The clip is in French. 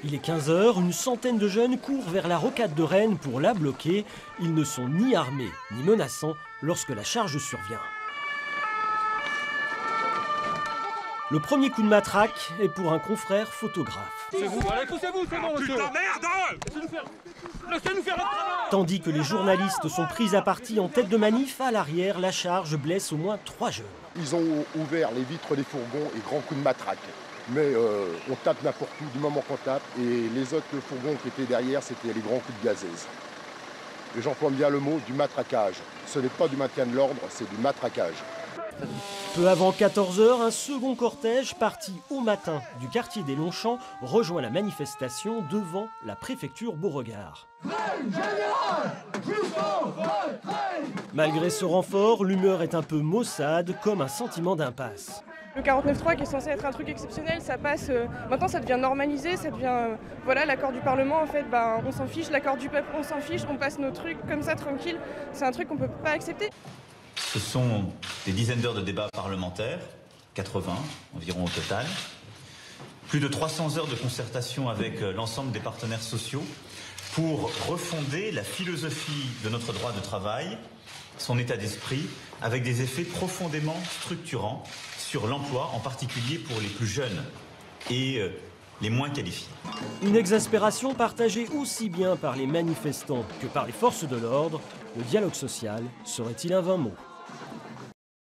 Il est 15 h, une centaine de jeunes courent vers la rocade de Rennes pour la bloquer. Ils ne sont ni armés ni menaçants lorsque la charge survient. Le premier coup de matraque est pour un confrère photographe. C'est vous, allez, poussez-vous, c'est bon, monsieur. Putain, merde! Laissez-nous faire notre travail. Tandis que les journalistes sont pris à partie en tête de manif, à l'arrière, la charge blesse au moins 3 jeunes. Ils ont ouvert les vitres des fourgons et grand coup de matraque. Mais on tape n'importe où du moment qu'on tape. Et les autres fourgons qui étaient derrière, c'était les grands coups de gazèse. Et j'emploie bien le mot du matraquage. Ce n'est pas du maintien de l'ordre, c'est du matraquage. Peu avant 14 h, un second cortège parti au matin du quartier des Longchamps rejoint la manifestation devant la préfecture Beauregard. Malgré ce renfort, l'humeur est un peu maussade, comme un sentiment d'impasse. Le 49.3 qui est censé être un truc exceptionnel, ça passe. Maintenant, ça devient normalisé, ça devient. Voilà, l'accord du Parlement, en fait, on s'en fiche. L'accord du peuple, on s'en fiche. On passe nos trucs comme ça, tranquille. C'est un truc qu'on peut pas accepter. Ce sont des dizaines d'heures de débats parlementaires, 80 environ au total. Plus de 300 heures de concertation avec l'ensemble des partenaires sociaux pour refonder la philosophie de notre droit de travail, son état d'esprit, avec des effets profondément structurants sur l'emploi, en particulier pour les plus jeunes et les moins qualifiés. Une exaspération partagée aussi bien par les manifestants que par les forces de l'ordre. Le dialogue social serait-il un vain mot ?